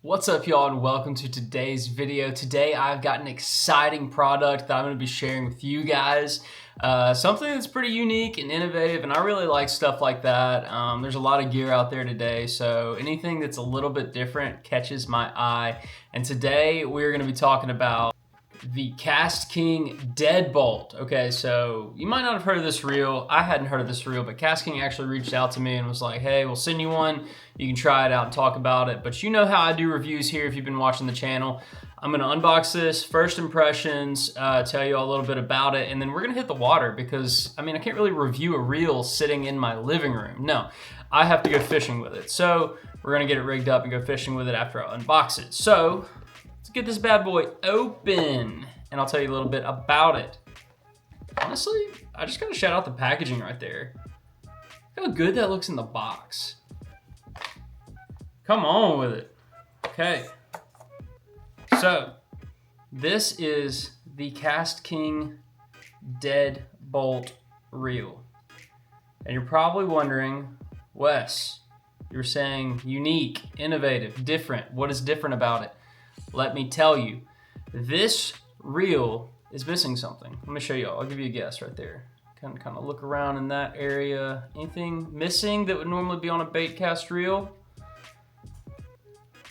What's up, y'all, and welcome to today's video. Today I've got an exciting product that I'm going to be sharing with you guys. Something that's pretty unique and innovative, and I really like stuff like that. There's a lot of gear out there today, so anything that's a little bit different catches my eye. And today we're going to be talking about the KastKing Deadbolt. Okay, so you might not have heard of this reel. I hadn't heard of this reel, but KastKing actually reached out to me and was like, hey, we'll send you one. You can try it out and talk about it. But you know how I do reviews here if you've been watching the channel. I'm gonna unbox this, first impressions, tell you all a little bit about it, and then we're gonna hit the water because, I mean, I can't really review a reel sitting in my living room. No, I have to go fishing with it. So we're gonna get it rigged up and go fishing with it after I unbox it. So let's get this bad boy open and I'll tell you a little bit about it. Honestly, I just gotta shout out the packaging right there. Look how good that looks in the box. Come on with it. Okay. So, this is the KastKing Deadbolt reel. And you're probably wondering, Wes, you're saying unique, innovative, different. What is different about it? Let me tell you, this reel is missing something. Let me show you all. I'll give you a guess right there. Kind of look around in that area. Anything missing that would normally be on a baitcast reel?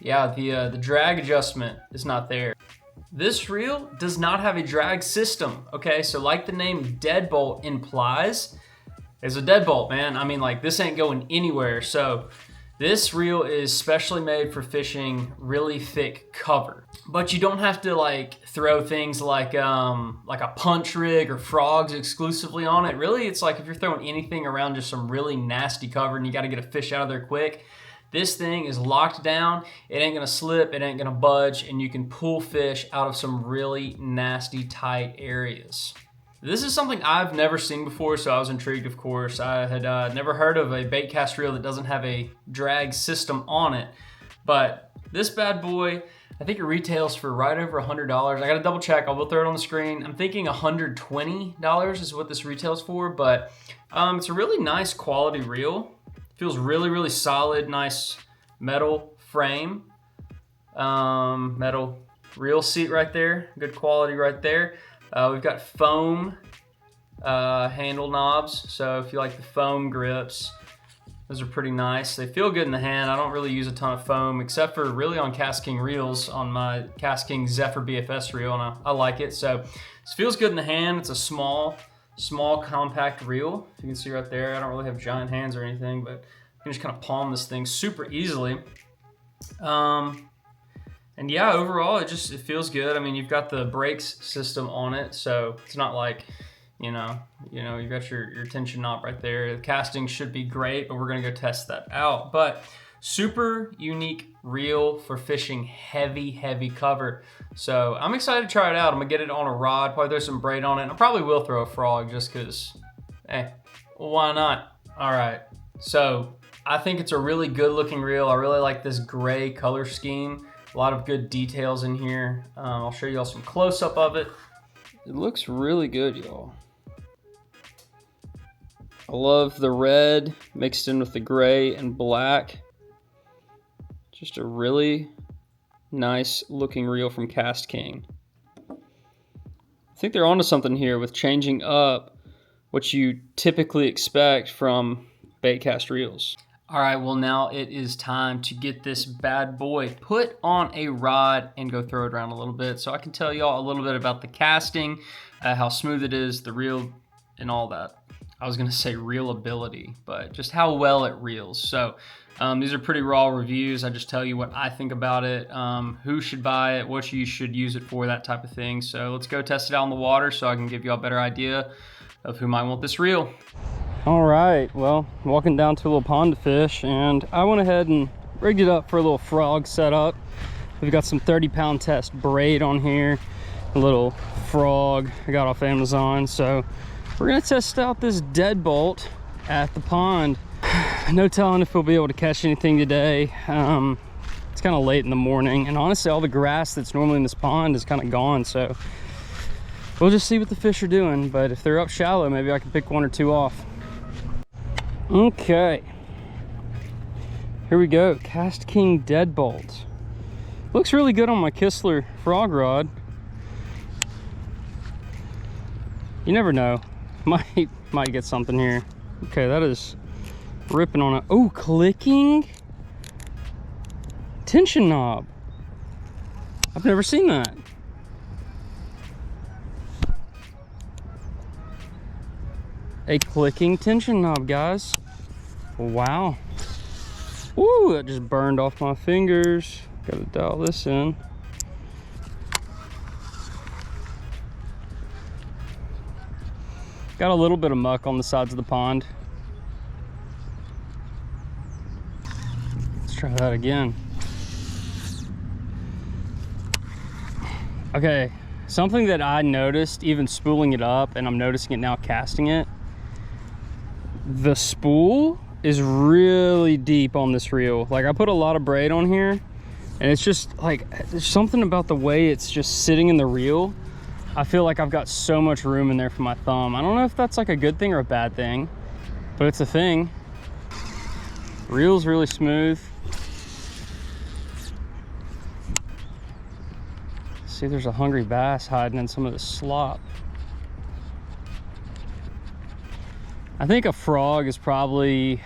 Yeah, the drag adjustment is not there. This reel does not have a drag system, okay? So like the name Deadbolt implies, it's a deadbolt, man. I mean, like, this ain't going anywhere. So this reel is specially made for fishing really thick cover. But you don't have to like throw things like a punch rig or frogs exclusively on it. Really, it's like if you're throwing anything around just some really nasty cover and you gotta get a fish out of there quick, this thing is locked down, it ain't gonna slip, it ain't gonna budge, and you can pull fish out of some really nasty, tight areas. This is something I've never seen before, so I was intrigued, of course. I had never heard of a baitcast reel that doesn't have a drag system on it, but this bad boy, I think it retails for right over $100. I gotta double check, I will throw it on the screen. I'm thinking $120 is what this retails for, but it's a really nice quality reel. Feels really, really solid, nice metal frame. Metal reel seat right there, good quality right there. We've got foam handle knobs, so if you like the foam grips, those are pretty nice. They feel good in the hand. I don't really use a ton of foam, except for really on KastKing reels, on my KastKing Zephyr BFS reel, and I like it. So this feels good in the hand. It's a small compact reel. If you can see right there, I don't really have giant hands or anything, but you can just kind of palm this thing super easily. And yeah, overall, it feels good. I mean, you've got the brakes system on it, so it's not like, you've got your tension knob right there. The casting should be great, but we're gonna go test that out. But super unique reel for fishing heavy cover. So I'm excited to try it out. I'm gonna get it on a rod, probably throw some braid on it, and I probably will throw a frog just cause, hey, well, why not? All right, so I think it's a really good looking reel. I really like this gray color scheme. A lot of good details in here. I'll show you all some close-up of it. It looks really good, y'all. I love the red mixed in with the gray and black. Just a really nice looking reel from KastKing. I think they're onto something here with changing up what you typically expect from baitcast reels. All right, well, now it is time to get this bad boy put on a rod and go throw it around a little bit so I can tell y'all a little bit about the casting, how smooth it is, the reel, and all that. I was gonna say reelability, but just how well it reels. So these are pretty raw reviews. I just tell you what I think about it, who should buy it, what you should use it for, that type of thing. So let's go test it out in the water so I can give you a better idea of who might want this reel. All right, well, walking down to a little pond to fish, and I went ahead and rigged it up for a little frog setup. We've got some 30-pound test braid on here, a little frog I got off Amazon. So we're gonna test out this deadbolt at the pond. No telling if we'll be able to catch anything today. It's kind of late in the morning, and honestly, all the grass that's normally in this pond is kind of gone, so we'll just see what the fish are doing. But if they're up shallow, maybe I can pick one or two off. Okay, here we go. KastKing Deadbolt. Looks really good on my Kistler frog rod. You never know. Might get something here. Okay, that is ripping on it. Oh, clicking tension knob. I've never seen that. A clicking tension knob, guys. Wow. Ooh, that just burned off my fingers. Gotta dial this in. Got a little bit of muck on the sides of the pond. Let's try that again. Okay, something that I noticed even spooling it up, and I'm noticing it now casting it, the spool is really deep on this reel. Like, I put a lot of braid on here, and it's just like, there's something about the way it's just sitting in the reel. I feel like I've got so much room in there for my thumb. I don't know if that's like a good thing or a bad thing, but it's a thing. Reel's really smooth. See, there's a hungry bass hiding in some of the slop. I think a frog is probably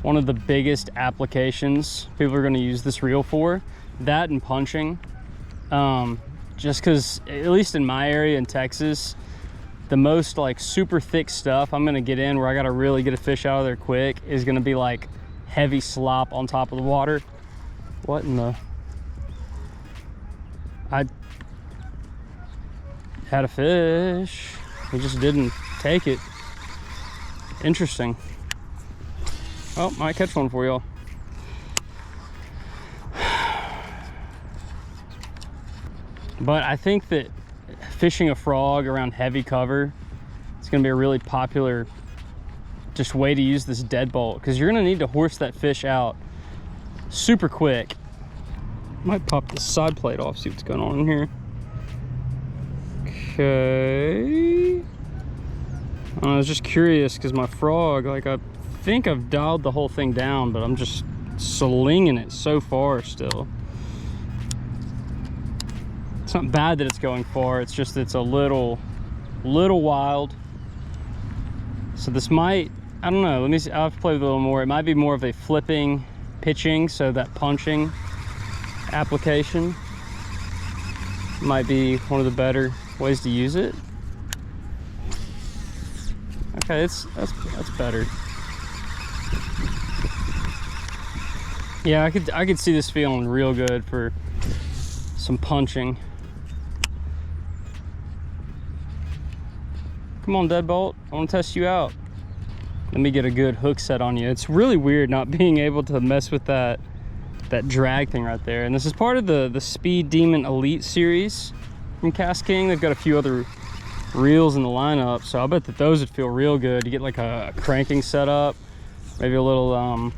one of the biggest applications people are going to use this reel for. That and punching. Just because, at least in my area in Texas, the most like super thick stuff I'm going to get in where I got to really get a fish out of there quick is going to be like heavy slop on top of the water. What in the... I had a fish. He just didn't take it. Interesting. Oh, might catch one for y'all. But I think that fishing a frog around heavy cover is going to be a really popular just way to use this deadbolt, because you're going to need to horse that fish out super quick. Might pop the side plate off, see what's going on in here. Okay. I was just curious because my frog, like, I think I've dialed the whole thing down, but I'm just slinging it so far still. It's not bad that it's going far, it's just it's a little wild. So this might, I don't know, let me see, I'll have to play with it a little more. It might be more of a flipping, pitching, so that punching application might be one of the better ways to use it. Okay, that's better. Yeah, I could see this feeling real good for some punching. Come on, Deadbolt, I want to test you out. Let me get a good hook set on you. It's really weird not being able to mess with that drag thing right there. And this is part of the Speed Demon Elite series from KastKing. They've got a few other reels in the lineup, so I bet that those would feel real good to get like a cranking setup, maybe a little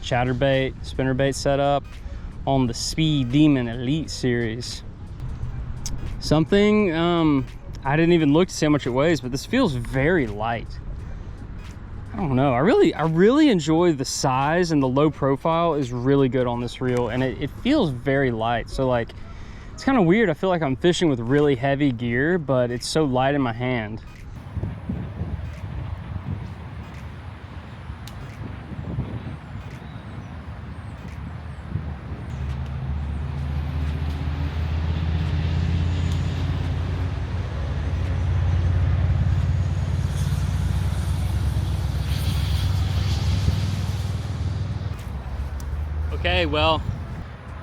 chatterbait, spinnerbait setup on the Speed Demon Elite series. Something I didn't even look to see how much it weighs, but this feels very light. I don't know, I really enjoy the size, and the low profile is really good on this reel, and it feels very light. So like, it's kind of weird. I feel like I'm fishing with really heavy gear, but it's so light in my hand. Okay, well,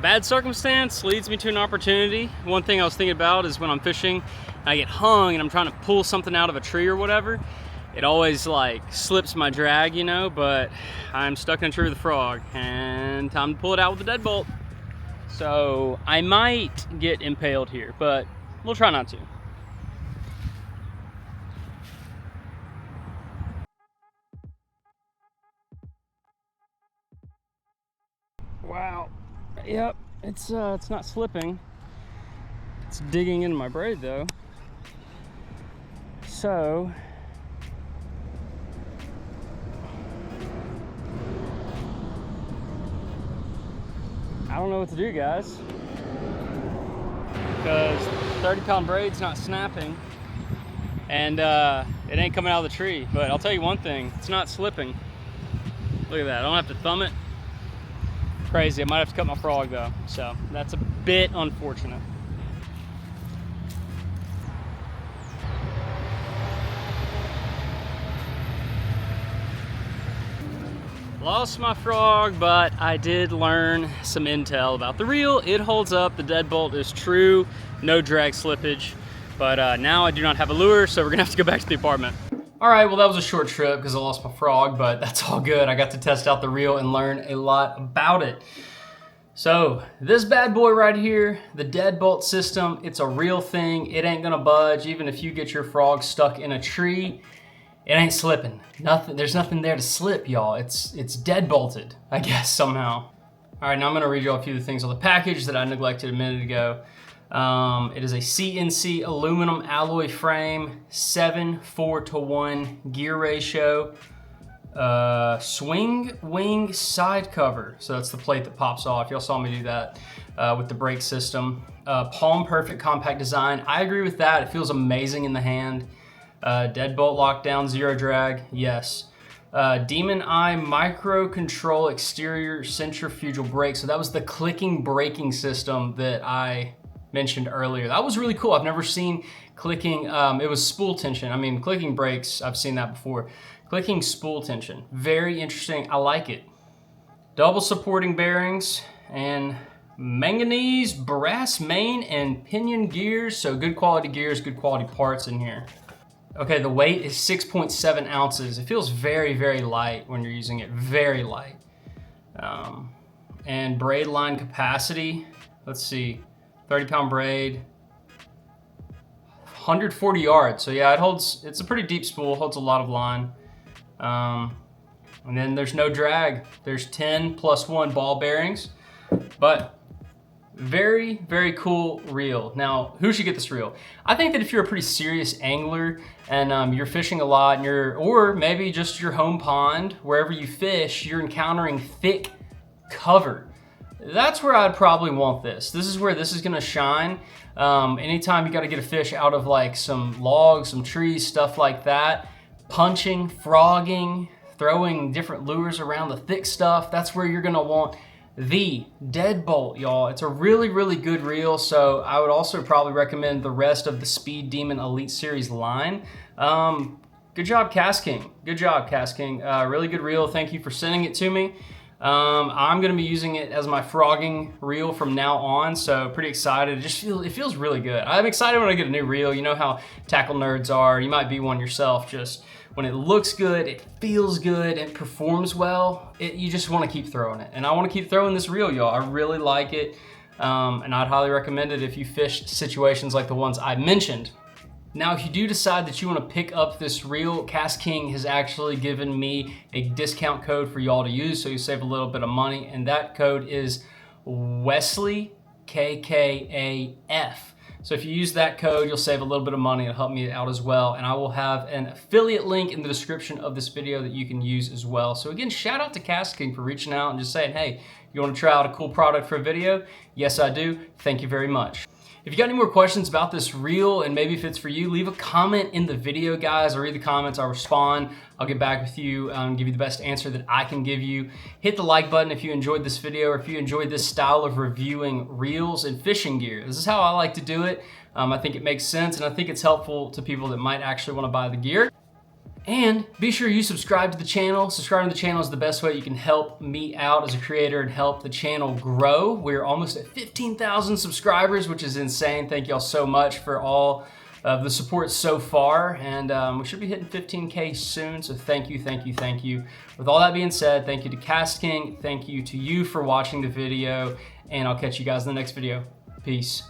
bad circumstance leads me to an opportunity. One thing I was thinking about is when I'm fishing and I get hung and I'm trying to pull something out of a tree or whatever, it always like slips my drag, you know, but I'm stuck in a tree with a frog and time to pull it out with the deadbolt. So I might get impaled here, but we'll try not to. Wow. Yep, it's not slipping. It's digging into my braid though. So don't know what to do, guys, because 30-pound braid's not snapping, and it ain't coming out of the tree. But I'll tell you one thing, it's not slipping. Look at that, I don't have to thumb it. Crazy. I might have to cut my frog though, so that's a bit unfortunate. Lost my frog, but I did learn some intel about the reel. It holds up, the deadbolt is true, no drag slippage, but now I do not have a lure, so we're gonna have to go back to the apartment. All right, well, that was a short trip because I lost my frog, but that's all good. I got to test out the reel and learn a lot about it. So this bad boy right here, the deadbolt system, it's a real thing. It ain't gonna budge. Even if you get your frog stuck in a tree, it ain't slipping. Nothing. There's nothing there to slip, y'all. It's deadbolted, I guess, somehow. All right, now I'm gonna read you a few of the things on the package that I neglected a minute ago. It is a CNC aluminum alloy frame, 7:4:1 gear ratio, swing wing side cover. So that's the plate that pops off. Y'all saw me do that with the brake system. Palm perfect compact design. I agree with that. It feels amazing in the hand. Deadbolt lockdown, zero drag. Yes. Demon Eye micro control exterior centrifugal brake. So that was the clicking braking system that I mentioned earlier. That was really cool. I've never seen clicking, it was spool tension. I mean, clicking brakes, I've seen that before. Clicking spool tension, very interesting. I like it. Double supporting bearings and manganese, brass main, and pinion gears. So good quality gears, good quality parts in here. Okay, the weight is 6.7 ounces. It feels very, very light when you're using it, very light. And braid line capacity, let's see, 30-pound braid, 140 yards. So yeah, it's a pretty deep spool, holds a lot of line. And then there's no drag. There's 10 + 1 ball bearings, but very, very cool reel. Now, who should get this reel? I think that if you're a pretty serious angler and you're fishing a lot and or maybe just your home pond, wherever you fish, you're encountering thick cover. That's where I'd probably want this. This is where this is gonna shine. Anytime you gotta get a fish out of like some logs, some trees, stuff like that, punching, frogging, throwing different lures around the thick stuff, that's where you're gonna want the Deadbolt, y'all. It's a really, really good reel, so I would also probably recommend the rest of the Speed Demon Elite Series line. Good job, KastKing. Good job, KastKing. Really good reel. Thank you for sending it to me. I'm gonna be using it as my frogging reel from now on, so pretty excited. It feels really good. I'm excited when I get a new reel. You know how tackle nerds are. You might be one yourself. Just when it looks good, it feels good, it performs well, you just want to keep throwing it. And I want to keep throwing this reel, y'all. I really like it, and I'd highly recommend it if you fish situations like the ones I mentioned. Now, if you do decide that you want to pick up this reel, KastKing has actually given me a discount code for y'all to use, so you save a little bit of money, and that code is Wesley, KKAF. So if you use that code, you'll save a little bit of money. It'll help me out as well. And I will have an affiliate link in the description of this video that you can use as well. So again, shout out to KastKing for reaching out and just saying, hey, you want to try out a cool product for a video? Yes, I do. Thank you very much. If you got any more questions about this reel and maybe if it's for you, leave a comment in the video, guys. I'll read the comments, I'll respond. I'll get back with you, give you the best answer that I can give you. Hit the like button if you enjoyed this video or if you enjoyed this style of reviewing reels and fishing gear. This is how I like to do it. I think it makes sense and I think it's helpful to people that might actually want to buy the gear. And be sure you subscribe to the channel. Subscribing to the channel is the best way you can help me out as a creator and help the channel grow. We're almost at 15,000 subscribers, which is insane. Thank y'all so much for all of the support so far. And we should be hitting 15K soon, so thank you, thank you, thank you. With all that being said, thank you to KastKing. Thank you to you for watching the video, and I'll catch you guys in the next video. Peace.